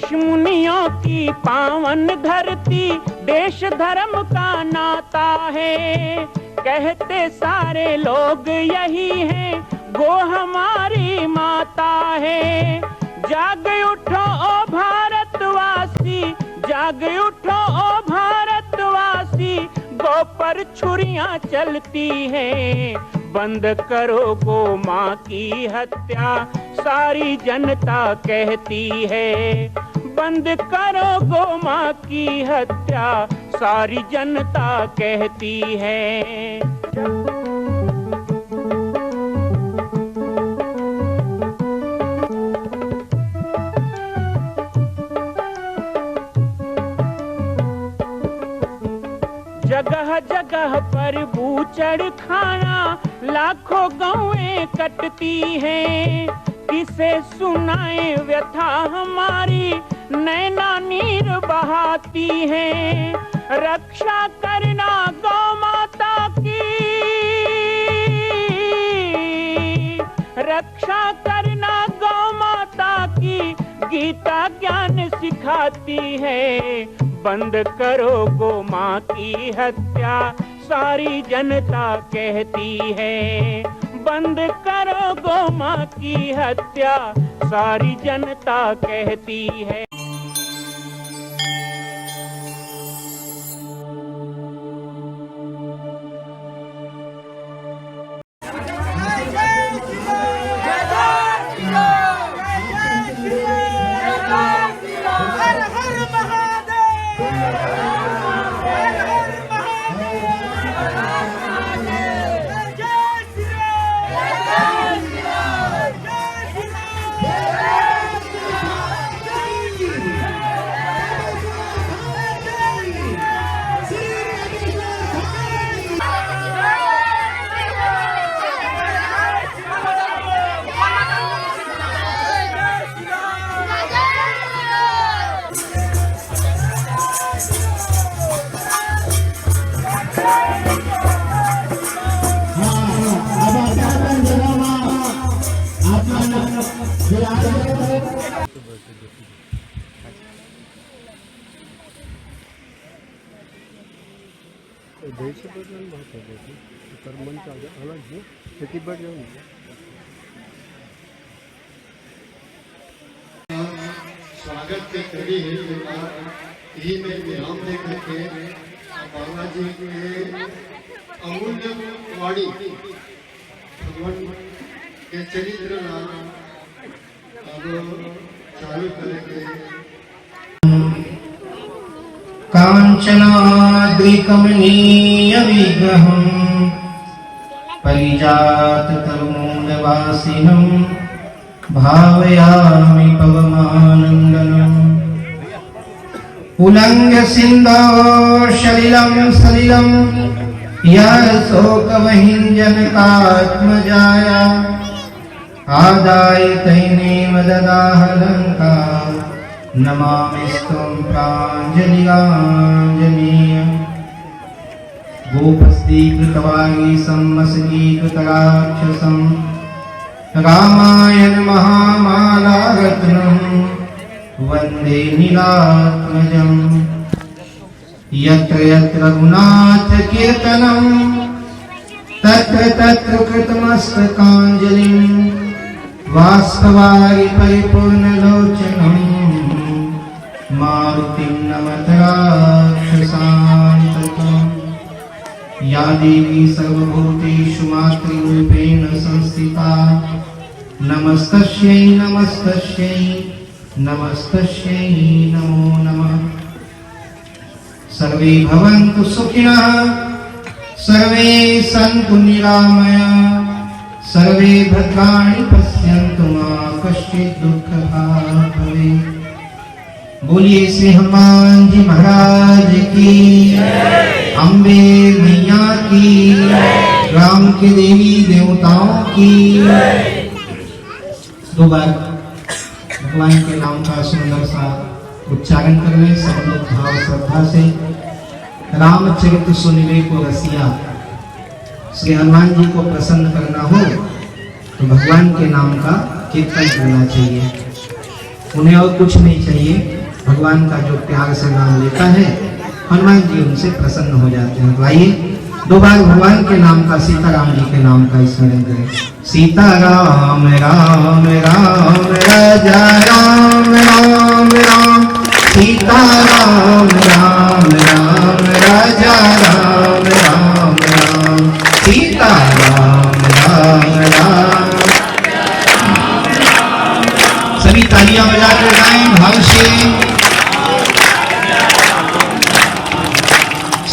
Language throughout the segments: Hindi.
ऋषि मुनियों की पावन धरती, देश धर्म का नाता है। कहते सारे लोग यही हैं, गो हमारी माता है। जाग उठो ओ भारतवासी, जाग उठो ओ भारतवासी, गो पर छुरियां चलती हैं। बंद करो गो माँ की हत्या, सारी जनता कहती है। बंद करो गो माँ की हत्या, सारी जनता कहती है। जगह जगह पर बूचड़ खाना, लाखों गौएं कटती हैं। किसे सुनाए व्यथा हमारी, नैना नीर बहाती हैं। रक्षा करना गौ माता की, रक्षा करना गौ माता की, गीता ज्ञान सिखाती है। बंद करो गो माँ की हत्या, सारी जनता कहती है। बंद करो गो माँ की हत्या, सारी जनता कहती है। स्वागत के कड़ी है यही में विराम दे करके बाबा जी के अमूल्य वाणी भगवान के चरित्र अब चालू करेंगे। कांचनाद्रिकमनीय विग्रहं परिजात तरुमूलवासिनं भावयामि पवमानन्दनम्। उल्लङ्घ्य सिन्धो सलिलं सलिलं यः शोकवहिञ्जनकात्मजाया, आदाय तैनेव ददाह लङ्का, नमामिस्त्वं प्राञ्जलिराञ्जनेयम्। गोपस्तीकृतवागीशं मसकीकृतराक्षसं, रामायण महामालारत्नं वन्दे नीलात्मजम्। यत्र यत्र रघुनाथ कीर्तनं, तत्र तत्र कृतमस्तकाञ्जलिं। वास्तवारि परिपूर्णलोचनं, मारुतिं नमत राक्षसान्तकम्। या देवी सर्वभूतेषु मातृरूपेण संस्थिता, नमस्तस्यै नमस्तस्यै नमस्तस्यै नमो नमः। सर्वे भवन्तु सुखिनः, सर्वे सन्तु निरामया, सर्वे भद्राणि पश्यन्तु मा कश्चित् दुःखभाग् भवेत्। बोलिए श्री हनुमान जी महाराज की, अम्बे मैया की, राम के देवी देवताओं की। दो बार भगवान के नाम का सुंदर सा उच्चारण कर ले सब लोग भाव श्रद्धा से। रामचरित सुनिवे को रसिया, श्री हनुमान जी को प्रसन्न करना हो तो भगवान के नाम का कीर्तन करना चाहिए, उन्हें और कुछ नहीं चाहिए। भगवान का जो प्यार से नाम लेता है, हनुमान जी उनसे प्रसन्न हो जाते हैं। तो आइए 2 बार भगवान के नाम का, सीताराम जी के नाम का स्मरण करें। सीताराम राम राम राजा राम राम राम, सीताराम राम राम राजा राम राम राम, सीताराम राम राम। सभी तालियां बजाकर गाएं भाव से।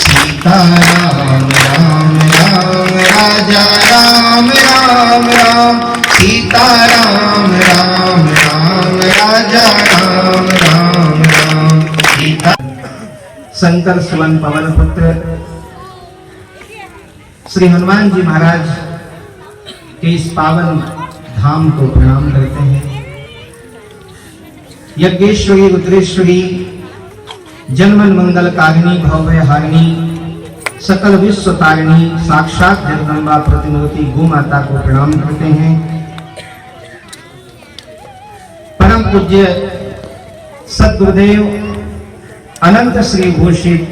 सीताराम राम राम राजा राम राम राम, सीताराम राम राम राजा राम राम राम, सीता। शंकर सुवन पवन पुत्र श्री हनुमान जी महाराज के इस पावन धाम को प्रणाम करते हैं। यज्ञेश्वरी रुद्रेश्वरी जन्मन मंगल कारिणी भव्य हारिणी सकल विश्व तारिणी साक्षात जगदम्बा प्रतिमूर्ति गो माता को प्रणाम करते हैं। परम पूज्य सद्गुरुदेव अनंत श्री भूषित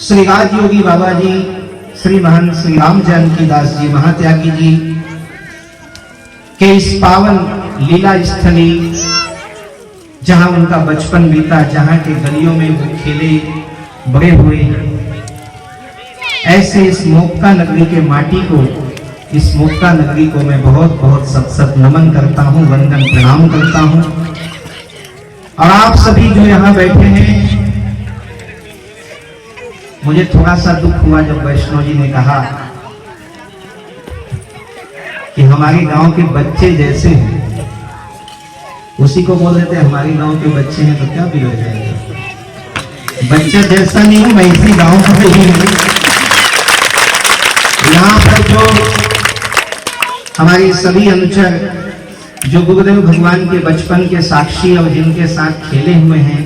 श्री राजयोगी बाबा जी, श्री महंत श्री राम जानकी दास जी महात्यागी जी के इस पावन लीला स्थली, जहां उनका बचपन बीता, जहां के गलियों में वो खेले बड़े हुए, ऐसे इस मोक्का नगरी के माटी को, इस मोक्का नगरी को मैं बहुत बहुत सत सत नमन करता हूं, वंदन प्रणाम करता हूं। और आप सभी जो यहां बैठे हैं, मुझे थोड़ा सा दुख हुआ जब वैष्णव जी ने कहा कि हमारे गांव के बच्चे जैसे हैं, उसी को बोल देते हमारे गांव के बच्चे हैं तो क्या बिगड़ जाएगा। बच्चा जैसा नहीं हूं मैं, इसी गांव का ही हूं। यहाँ पर जो हमारे सभी अनुचर जो गुरुदेव भगवान के बचपन के साक्षी और जिनके साथ खेले हुए हैं,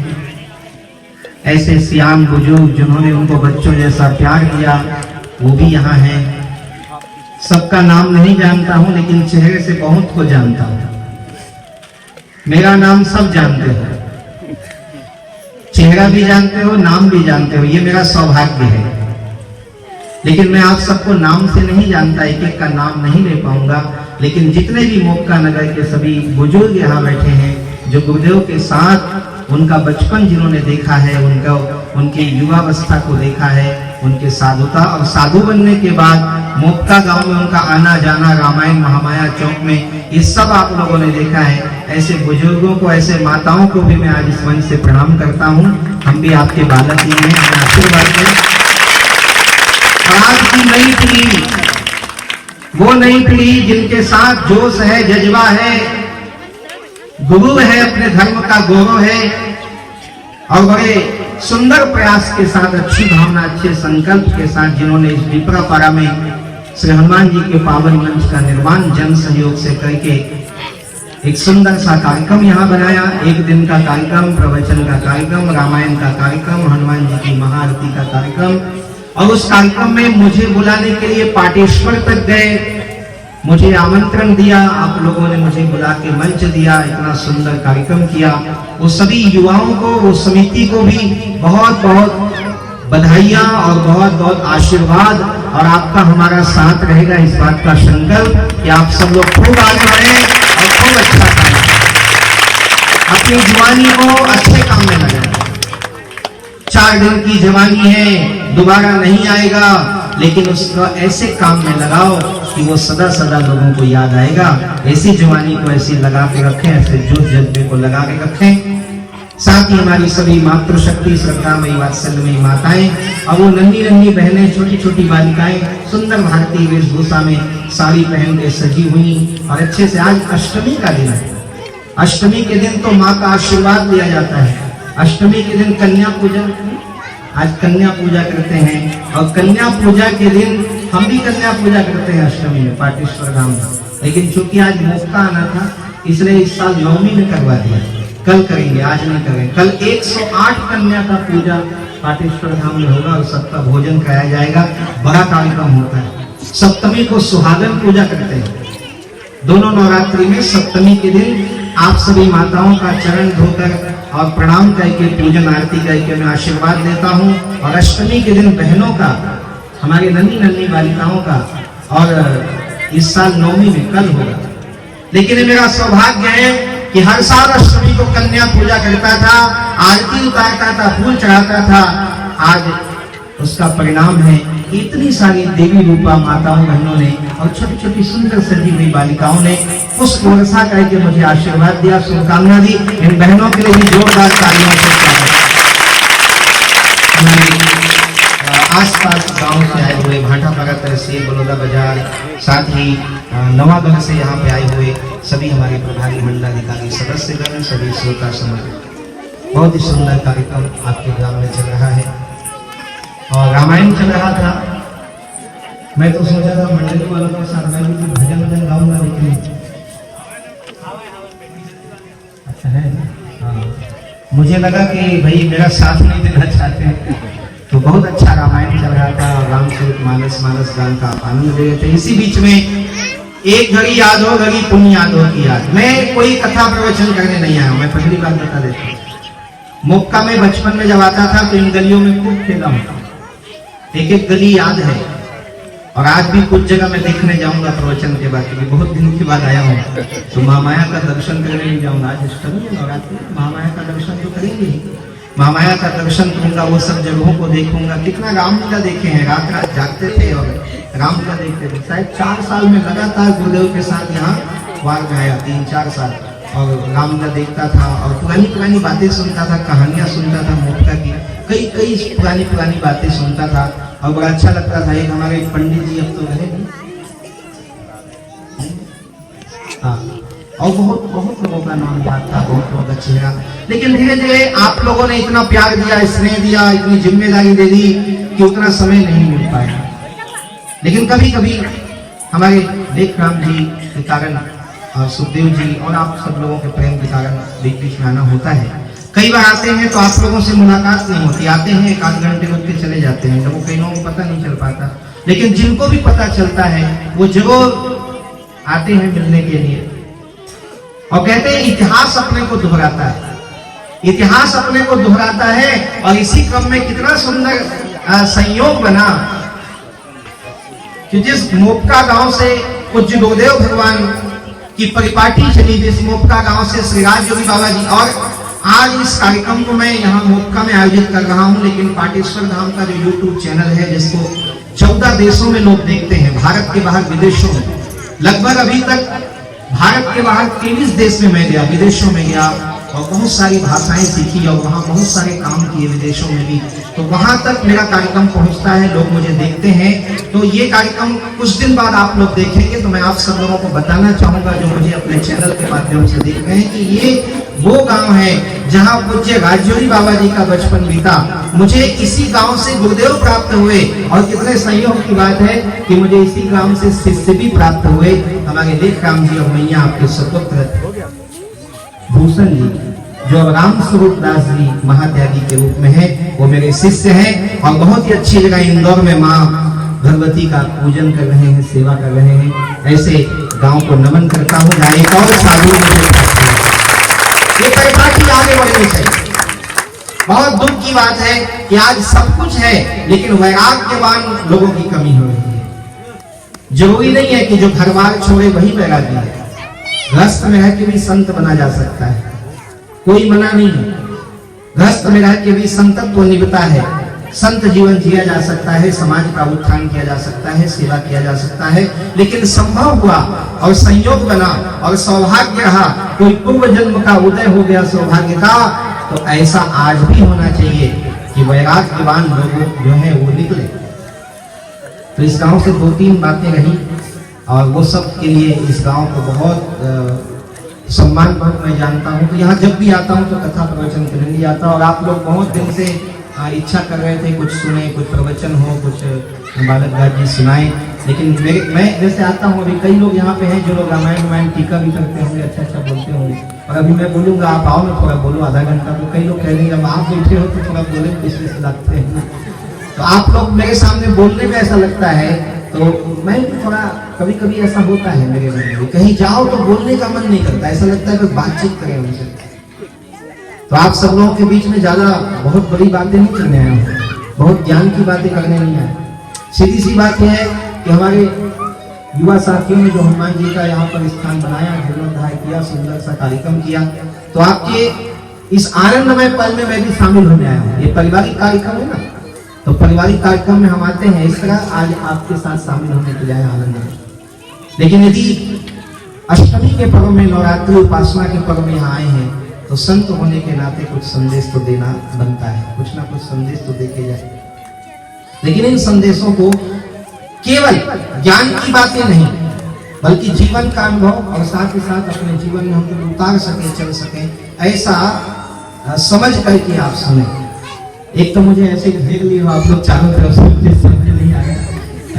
ऐसे सियान बुजुर्ग जिन्होंने उनको बच्चों जैसा प्यार किया, वो भी यहाँ हैं। सबका नाम नहीं जानता हूं, लेकिन चेहरे से बहुत को जानता हूं। मेरा नाम सब जानते हो, चेहरा भी जानते हो, नाम भी जानते हो, ये मेरा सौभाग्य है। लेकिन मैं आप सबको नाम से नहीं जानता, एक एक का नाम नहीं ले पाऊंगा। लेकिन जितने भी मोक्का नगर के सभी बुजुर्ग यहाँ बैठे हैं, जो गुरुदेव के साथ उनका बचपन जिन्होंने देखा है, उनका उनकी युवावस्था को देखा है, उनके साधुता और साधु बनने के बाद मोक्का गांव में उनका आना जाना, रामायण महामाया चौक में, ये सब आप लोगों ने देखा है। ऐसे बुजुर्गों को, ऐसे माताओं को भी मैं आज इस मंच से प्रणाम करता हूँ। हम भी आपके बालक ही हैं, आशीर्वाद दें। आज की नई पीढ़ी, वो नई पीढ़ी जिनके साथ जोश है, जज्बा है, गुरु है, अपने धर्म का गौरव है, और बड़े सुंदर प्रयास के साथ, अच्छी भावना, अच्छे संकल्प के साथ जिन्होंने इस विप्रापारा में श्री हनुमान जी के पावन मंच का निर्माण जन सहयोग से करके एक सुंदर सा कार्यक्रम यहाँ बनाया। एक दिन का कार्यक्रम, प्रवचन का कार्यक्रम, रामायण का कार्यक्रम, हनुमान जी की महाआरती का कार्यक्रम। और उस कार्यक्रम में मुझे बुलाने के लिए पाटेश्वर तक गए, मुझे आमंत्रण दिया, आप लोगों ने मुझे बुला के मंच दिया, इतना सुंदर कार्यक्रम किया। वो सभी युवाओं को, वो समिति को भी बहुत बहुत बधाइयां और बहुत बहुत आशीर्वाद। और आपका हमारा साथ रहेगा, इस बात का संकल्प कि आप सब लोग खूब आगे बढ़े और खूब अच्छा काम करें, अपनी जवानी को अच्छे काम में लगाएं। 4 दिन की जवानी है, दोबारा नहीं आएगा, लेकिन उसको ऐसे काम में लगाओ कि वो सदा सदा लोगों को याद आएगा। ऐसी जवानी को ऐसी लगा के रखें, ऐसे जोश जज्बे को लगा के रखें। साथ ही हमारी सभी मातृशक्ति, श्रद्धामयी, वात्सल्यमयी माताएं और वो नन्ही नन्ही बहनें, छोटी छोटी बालिकाएं सुंदर भारतीय वेशभूषा में साड़ी पहन के सजी हुई और अच्छे से। आज अष्टमी का दिन है, अष्टमी के दिन तो माँ का आशीर्वाद लिया जाता है। अष्टमी के दिन कन्या पूजा, आज कन्या पूजा करते हैं, और कन्या पूजा के दिन हम भी कन्या पूजा करते हैं अष्टमी में पाटेश्वर धाम में। लेकिन चूंकि आज मोक्का आना था, इसलिए इस साल नवमी में करवा दिया। कल करेंगे, आज नहीं करेंगे। कल 108 कन्या का पूजा पाटेश्वर धाम में होगा और सबका भोजन कराया जाएगा। बड़ा कार्यक्रम होता है। सप्तमी को सुहागन पूजा करते हैं। दोनों नवरात्रि में सप्तमी के दिन आप सभी माताओं का चरण धोकर और प्रणाम करके पूजन आरती करके मैं आशीर्वाद लेता हूँ। और अष्टमी के दिन बहनों का, हमारी नन्ही नन्ही बालिकाओं का, और इस साल नवमी में कल होगा, लेकिन मेरा सौभाग्य है कि हर साल अष्टमी को कन्या पूजा करता था, आरती उतारता था, फूल चढ़ाता था। आज उसका परिणाम है कि इतनी सारी देवी रूपा माताओं बहनों ने और छोटी छोटी सुंदर सजी हुई बालिकाओं ने पुष्प वर्षा करके मुझे आशीर्वाद दिया, शुभकामना दी। इन बहनों के लिए भी जोरदार तालियों से आसपास गांव से आए हुए, भाटापारा तहसील, बलौदा बाजार, साथ ही नवागढ़ से यहाँ पे आए हुए सभी हमारे प्रभारी मंडलाधिकारी सदस्यगण, सभी श्रोता समाज, बहुत ही सुंदर कार्यक्रम आपके ग्राम में चल रहा है। और रामायण चल रहा था, मैं तो सोचा था मंडली वालों के साथ मैं भी भजन वजन गाऊंगा, लेकिन अच्छा है, मुझे लगा कि भाई मेरा साथ नहीं देना चाहते हैं, तो बहुत अच्छा रामायण चल रहा था। रामचरित मानस गान का आनंद ले रहे थे। इसी बीच में एक घड़ी याद हो, घड़ी पुण्य याद हो की याद। मैं कोई कथा प्रवचन करने नहीं आया हूं, मैं पहली बार बता देता हूँ। मोक्का में बचपन में जब आता था तो इन गलियों में खूब खेला हूं, एक एक गली याद है। और आज भी कुछ जगह मैं देखने जाऊंगा प्रवचन के बाद, क्योंकि बहुत दिन के बाद आया हूँ, तो महामाया का दर्शन करने नहीं जाऊंगा। आज अष्टमी है, नवरात्रि, महामाया का दर्शन तो करेंगे। महामाया का दर्शन करूंगा, वो सब जगहों को देखूंगा। कितना रामलीला देखे हैं, रात रात जागते थे और रामलीला देखते थे। शायद 4 साल में लगातार गुरुदेव के साथ यहाँ वार गाया, 3-4 साल, और रामलीला देखता था और पुरानी पुरानी बातें सुनता था, कहानियां सुनता था मोक्का की, कई पुरानी पुरानी बातें सुनता था और बड़ा अच्छा लगता था। एक हमारे पंडित जी अब तो रहे नहीं, हाँ, और बहुत लोगों का नाम याद था, बहुत लोगों का चेहरा। लेकिन धीरे धीरे आप लोगों ने इतना प्यार दिया, स्नेह दिया, इतनी जिम्मेदारी दे दी कि उतना समय नहीं मिल पाया। लेकिन कभी कभी हमारे लेख राम जी के कारण और सुखदेव जी और आप सब लोगों के प्रेम के कारण बीच बीच में आना होता है। कई बार आते हैं तो आप लोगों से मुलाकात नहीं होती, आते हैं 1 घंटे रुक के चले जाते हैं, तो वो कई लोगों को पता नहीं चल पाता। लेकिन जिनको भी पता चलता है वो जरूर आते हैं मिलने के लिए। और कहते हैं इतिहास अपने को दोहराता है, इतिहास अपने को दोहराता है। और इसी क्रम में कितना सुंदर संयोग बना कि जिस मोक्का गांव से पूज्य गुरुदेव भगवान की परिपाटी चली, जिस मोक्का गांव से श्री राज योगी बाबा जी, और आज इस कार्यक्रम को मैं यहाँ मोक्का में आयोजित कर रहा हूँ, लेकिन पाटेश्वर धाम का जो YouTube चैनल है, जिसको 14 देशों में लोग देखते हैं, भारत के बाहर विदेशों में, लगभग अभी तक भारत के बाहर 23 देश में मैं गया, विदेशों में गया और बहुत सारी भाषाएं सीखी और वहाँ बहुत सारे काम किए विदेशों में भी। तो वहां तक मेरा कार्यक्रम पहुंचता है, लोग मुझे देखते हैं। तो ये कार्यक्रम कुछ दिन बाद आप लोग देखेंगे, तो मैं आप सब लोगों को बताना चाहूंगा जो मुझे अपने चैनल के माध्यम से देख रहे हैं, कि ये वो गांव है जहां पूज्य राजयोगी बाबा जी का बचपन बीता। मुझे इसी गांव से गुरुदेव प्राप्त हुए, और कितने संयोग की बात है कि मुझे इसी गांव से शिष्य भी प्राप्त हुए। हमारे लेख राम जी और मैया आपके सुपुत्र भूषण जी, जो राम स्वरूप दास जी महात्यागी के रूप में है, वो मेरे शिष्य हैं। और बहुत ही अच्छी जगह इंदौर में माँ भगवती का पूजन कर रहे हैं, सेवा कर रहे हैं। ऐसे गांव को नमन करता हूँ। एक और साधु ये परिपाटी आगे बढ़नी चाहिए। बहुत दुख की बात है कि आज सब कुछ है, लेकिन वैराग्यवान लोगों की कमी हो रही है। जरूरी नहीं है कि जो घर बार छोड़े वही वैरागी है। गृहस्थ में रह के भी संत बना जा सकता है, कोई मना नहीं है। गृहस्थ में रह के भी संतत्व निभता है, संत जीवन जिया जा सकता है, समाज का उत्थान किया जा सकता है, सेवा किया जा सकता है। लेकिन संभव हुआ और संयोग बना और सौभाग्य रहा, कोई पूर्व जन्म का उदय हो गया सौभाग्य का, तो ऐसा आज भी होना चाहिए कि वैराग्यवान लोग जो है वो निकले। तो इस गांव से 2-3 बातें रही, और वो सब के लिए इस गांव को बहुत सम्मान बहुत मैं जानता हूँ। तो यहाँ जब भी आता हूँ तो कथा प्रवचन करने नहीं आता। और आप लोग बहुत दिन से इच्छा कर रहे थे कुछ सुने, कुछ प्रवचन हो, कुछ बालक गाज जी सुनाए। लेकिन मैं जैसे आता हूँ, अभी कई लोग यहाँ पे हैं जो लोग रामायण टीका भी करते होंगे, अच्छा बोलते होंगे। और अभी मैं बोलूँगा, आप आओ ना थोड़ा बोलो, आधा घंटा। तो कई लोग कह रहे हैं अब आप बैठे हो तो थोड़ा बोले, पिछले से लगते हैं। तो आप लोग मेरे सामने बोलने में ऐसा लगता है, तो मैं थोड़ा कभी कभी ऐसा होता है मेरे मन में, कहीं जाओ तो बोलने का मन नहीं करता, ऐसा लगता है बस बातचीत करें उनसे। तो आप सब लोगों के बीच में ज्यादा बहुत बड़ी बातें नहीं करने आया हूँ, बहुत ज्ञान की बातें करने नहीं आया। सीधी सी बात यह है कि हमारे युवा साथियों ने जो हनुमान जी का यहाँ पर स्थान बनाया, जीर्णोद्धार किया, सुंदर सा कार्यक्रम किया, तो आपके इस आनंदमय पल में मैं भी शामिल होने आया हूँ। ये पारिवारिक कार्यक्रम है ना, तो पारिवारिक कार्यक्रम में हम आते हैं इस तरह आज आपके साथ शामिल होने के लिए आनंद में। लेकिन यदि अष्टमी के पर्व में, नवरात्रि उपासना के पर्व में यहाँ आए हैं, तो संत होने के नाते कुछ संदेश तो देना बनता है, कुछ ना कुछ संदेश तो देके जाए। लेकिन इन संदेशों को केवल ज्ञान की बातें नहीं, बल्कि जीवन का अनुभव और साथ ही साथ अपने जीवन में हम उतार सके, चल सके, ऐसा समझ करके आप सुने। एक तो मुझे ऐसे घेर लिए हो आप लोग चारों तरफ से, मुझे समझ नहीं आया,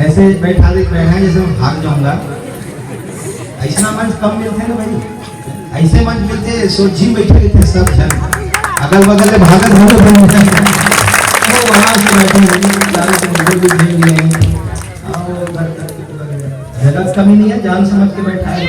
ऐसे बैठा जैसे मैं भाग जाऊंगा। ऐसा मंच कम मिलते ना भाई, ऐसे मंच मिलते सोची बैठे थे सब जन, अगल बगल भागत हो तो वहां से बैठे जगह कमी नहीं है, जान समझ के बैठा है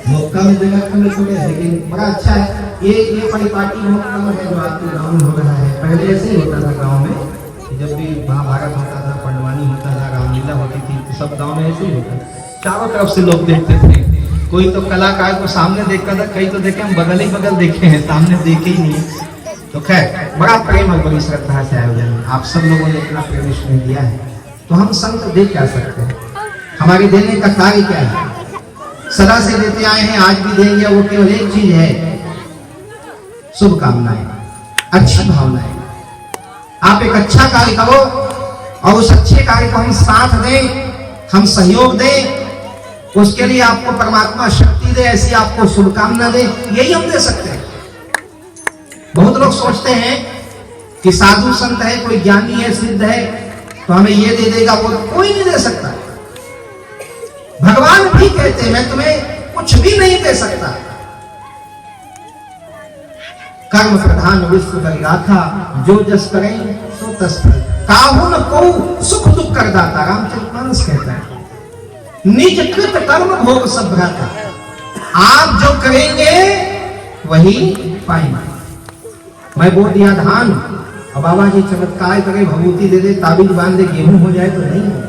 मौका में जगह कमी थोड़ी है, लेकिन बड़ा अच्छा है। ये परिपाटी बहुत कम है जो आपके गाँव में हो रहा है। पहले ऐसे ही होता था गाँव में, जब भी महाभारत होता था, पंडवानी होता था, रामलीला होती थी, तो सब गाँव में ऐसे ही होता था। चारों तरफ से लोग देखते थे, कोई तो कलाकार को सामने देखता था, कई तो देखे हम बगल ही बगल देखे हैं, सामने देखे ही नहीं। तो खैर बड़ा प्रेम और बड़ी श्रद्धा से आयोजन, आप सब लोगों ने इतना प्रेम इसमें दिया है, तो हम संत दे क्या सकते हैं? हमारे देने का कार्य क्या है? सदा से देते आए हैं, आज भी देंगे। वो केवल एक चीज है, शुभकामनाएं, अच्छी भावनाएं। आप एक अच्छा कार्य करो और उस अच्छे कार्य को हम साथ दें, हम सहयोग दें, उसके लिए आपको परमात्मा शक्ति दे, ऐसी आपको शुभकामना दे, यही हम दे सकते हैं। बहुत लोग सोचते हैं कि साधु संत है, कोई ज्ञानी है, सिद्ध है, तो हमें ये दे देगा, वो कोई नहीं दे सकता। भगवान भी कहते हैं मैं तुम्हें कुछ भी नहीं दे सकता। कर्म प्रधान विश्व गाथा, जो जस करें सो तस फल, काहू न को सुख दुख कर दाता, रामचरितमानस कहता है। निज कृत कर्म भोग सब भ्राता, आप जो करेंगे वही पाएंगे। मैं बोल दिया धान, अब बाबा जी चमत्कार करे, भभूति दे दे, ताबीज बांध दे, गेहूं हो जाए तो नहीं हो।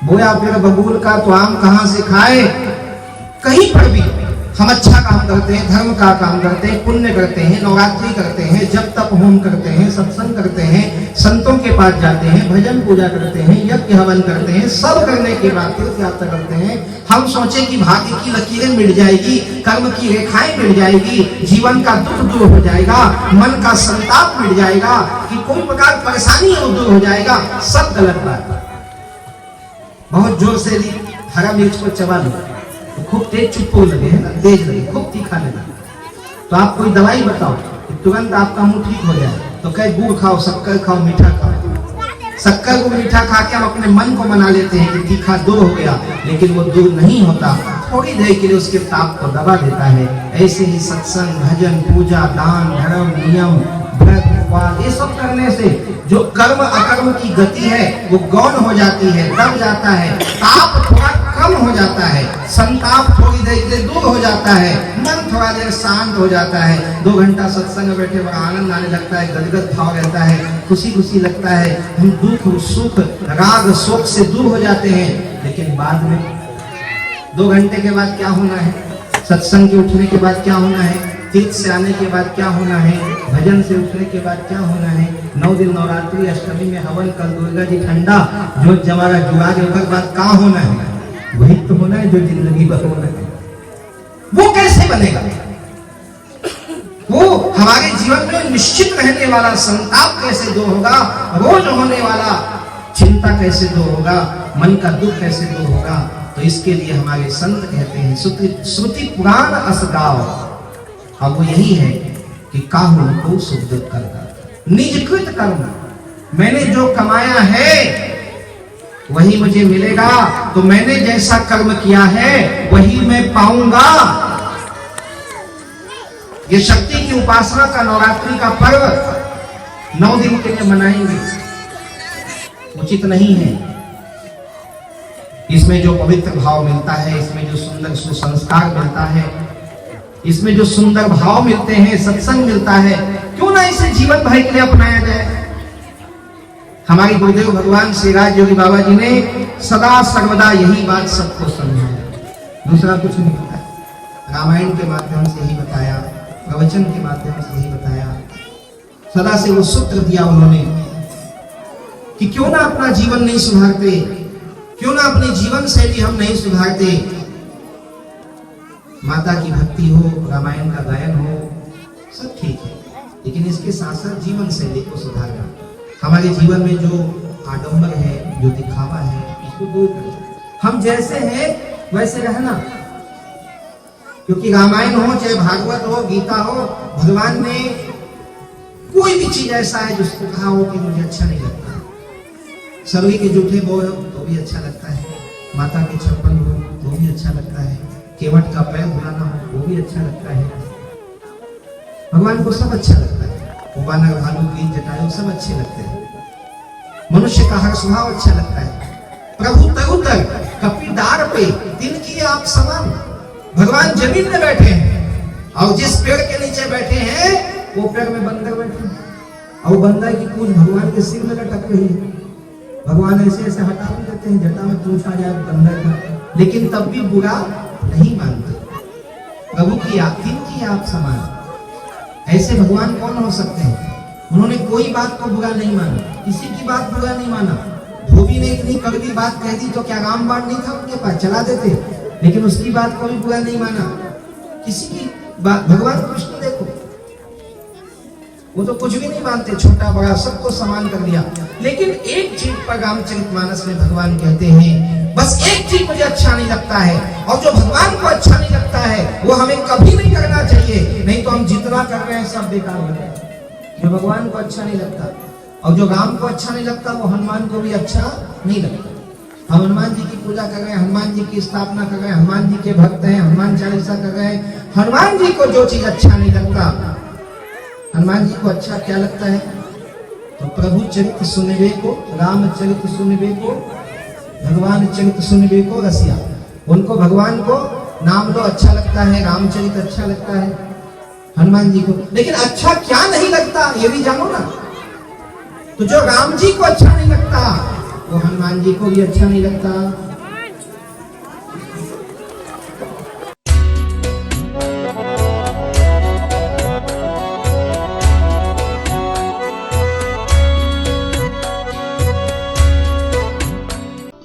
बोया फिर बबूल का तो आम कहां से खाए। कहीं पर भी हम अच्छा काम करते हैं, धर्म का काम करते हैं, पुण्य करते हैं, नवरात्रि करते हैं, जप तप होम करते हैं, सत्संग करते हैं, संतों के पास जाते हैं, भजन पूजा करते हैं, यज्ञ हवन करते हैं, सब करने के बाद तीर्थ यात्रा करते हैं। हम सोचे कि भाग्य की लकीरें मिट जाएगी, कर्म की रेखाएं मिट जाएगी, जीवन का दुख दूर हो जाएगा, मन का संताप मिट जाएगा, कि कोई प्रकार परेशानी दूर हो जाएगा। सब गलत बात। बहुत जोर से हरा मिर्च को चबा लो, खूब तेज चुप्पो लगे है ना, तेज लगे, खूब तीखा लगे, तो आप कोई दवाई बताओ कि तुरंत आपका मुंह ठीक हो जाए, तो कहे गुड़ खाओ, शक्कर खाओ, मीठा खाओ। शक्कर को मीठा खा के हम अपने मन को मना लेते हैं कि तीखा दूर हो गया, लेकिन वो दूर नहीं होता, थोड़ी देर के लिए उसके ताप को दबा देता है। ऐसे ही सत्संग, भजन, पूजा, दान, धर्म, नियम, व्रत, उपवास, ये सब करने से जो कर्म अकर्म की गति है वो गौण हो जाती है, दब जाता है, ताप थोड़ा कम हो जाता है, संताप थोड़ी देर के लिए दूर हो जाता है, मन थोड़ा देर शांत हो जाता है। 2 घंटा सत्संग में बैठे बड़ा आनंद आने लगता है, गदगद भाव रहता है, खुशी खुशी लगता है, हम दुख सुख राग शोक से दूर हो जाते हैं। लेकिन बाद में 2 घंटे के बाद क्या होना है, सत्संग के उठने के बाद क्या होना है, तीर्थ से आने के बाद क्या होना है, भजन से उठने के बाद क्या होना है, 9 दिन नवरात्रि, अष्टमी में हवन, कल दुर्गा जी ठंडा, जो जमारा जुआ के ऊपर बाद क्या होना है, वही तो होना है जो जिंदगी भर होना है। वो कैसे बनेगा? वो हमारे जीवन में निश्चित रहने वाला संताप कैसे दूर होगा, रोज होने वाला चिंता कैसे दूर होगा, मन का दुख कैसे दूर होगा? तो इसके लिए हमारे संत कहते हैं श्रुति पुराण असगाव। अब वो यही है कि काहू को सुख दुख करता, निजकृत कर्म, मैंने जो कमाया है वही मुझे मिलेगा, तो मैंने जैसा कर्म किया है वही मैं पाऊंगा। ये शक्ति की उपासना का नवरात्रि का पर्व 9 दिन के लिए मनाएंगे, उचित नहीं है। इसमें जो पवित्र भाव मिलता है, इसमें जो सुंदर सुसंस्कार मिलता है, इसमें जो सुंदर भाव मिलते हैं, सत्संग मिलता है, क्यों ना इसे जीवन भर के लिए अपनाया जाए। हमारे गुरुदेव भगवान श्री राज योगी बाबा जी ने सदा सर्वदा यही बात सबको समझाया, दूसरा कुछ नहीं बताया। रामायण के माध्यम से यही बताया, प्रवचन के माध्यम से यही बताया, सदा से वो सूत्र दिया उन्होंने कि क्यों ना अपना जीवन नहीं सुधारते, क्यों ना अपनी जीवन शैली हम नहीं सुधारते। माता की भक्ति हो, रामायण का गायन हो, सब ठीक है, लेकिन इसके साथ साथ जीवन शैली को सुधारना, हमारे जीवन में जो आडंबर है, जो दिखावा है, इसको दूर करना। हम जैसे हैं वैसे रहना, क्योंकि रामायण हो चाहे भागवत हो, गीता हो, भगवान ने कोई भी चीज ऐसा है जिसको कहा हो कि मुझे अच्छा नहीं लगता। सरवी के जूठे बोए हो तो भी अच्छा लगता है, माता के छप्पन हो तो भी अच्छा लगता है, केवट का पैर धुलाना हो वो भी अच्छा लगता है। भगवान को सब अच्छा लगता है, वानर भालू गीत जटायु सब अच्छे लगते हैं, मनुष्य का हर स्वभाव अच्छा लगता है। प्रभु तरुतर कपीदार पे दिन की आप समान, भगवान जमीन में बैठे हैं और जिस पेड़ के नीचे बैठे हैं वो पेड़ में बंदर बैठे हैं, और बंदर की पूंछ भगवान के सिर में लटक रही है। भगवान ऐसे ऐसे हटा भी देते हैं, जटा में पूंछ आ जाए बंदर का, लेकिन तब भी बुरा नहीं मानते। प्रभु की आप, दिन की आप समान, ऐसे भगवान कौन हो सकते हैं। उन्होंने कोई बात को बुरा नहीं माना, किसी की बात बुरा नहीं माना। धोबी ने इतनी कड़वी बात कह दी तो क्या रामबाण नहीं था उनके पास, चला देते, लेकिन उसकी बात को भी बुरा नहीं माना, किसी की बात। भगवान कृष्ण देखो, वो तो कुछ भी नहीं मानते, छोटा बड़ा सबको समान कर दिया। लेकिन एक चीज पर रामचरितमानस में भगवान कहते हैं, बस एक चीज मुझे अच्छा नहीं लगता है, और जो भगवान को अच्छा नहीं लगता है वो हमें कभी नहीं करना चाहिए, नहीं तो हम जितना कर रहे हैं सब बेकार हो जाए। जो भगवान को अच्छा नहीं लगता और जो राम को अच्छा नहीं लगता वो हनुमान को भी अच्छा नहीं लगता। हम हनुमान जी की पूजा कर रहे हैं, हनुमान जी की स्थापना कर रहे हैं, हनुमान जी के भक्त हैं, हनुमान चालीसा कर रहे हैं, हनुमान जी को जो चीज अच्छा नहीं लगता, हनुमान जी को अच्छा क्या लगता है? तो प्रभु चरित्र सुनबे को, राम चरित्र सुनबे को, भगवान चरित्र सुनबे को रसिया। उनको भगवान को नाम लो अच्छा लगता है, रामचरित अच्छा लगता है, हनुमान जी को। लेकिन अच्छा क्या नहीं लगता ये भी जानो ना। तो जो राम जी को अच्छा नहीं लगता वो हनुमान जी को भी अच्छा नहीं लगता।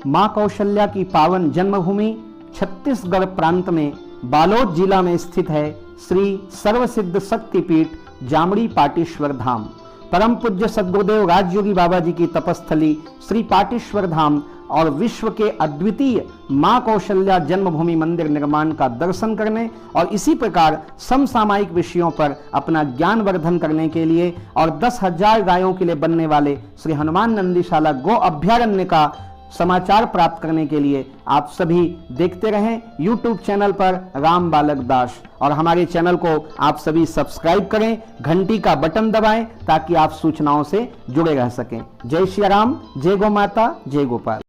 मां कौशल्या की पावन जन्मभूमि छत्तीसगढ़ प्रांत में बालोद जिला में स्थित है श्री सर्वसिद्ध शक्तिपीठ जामड़ी पाटेश्वर धाम। परम पूज्य सद्गुरुदेव राजयोगी बाबा जी की तपस्थली श्री पाटेश्वर धाम और विश्व के अद्वितीय मां कौशल्या जन्मभूमि मंदिर निर्माण का दर्शन करने और इसी प्रकार समसामयिक विषयों पर अपना ज्ञान वर्धन करने के लिए और 10,000 गायों के लिए बनने वाले श्री हनुमान नंदीशाला गो अभ्यारण्य का समाचार प्राप्त करने के लिए आप सभी देखते रहें YouTube चैनल पर राम बालक दास, और हमारे चैनल को आप सभी सब्सक्राइब करें, घंटी का बटन दबाएं ताकि आप सूचनाओं से जुड़े रह सकें। जय श्री राम, जय गौ माता, जय गोपाल।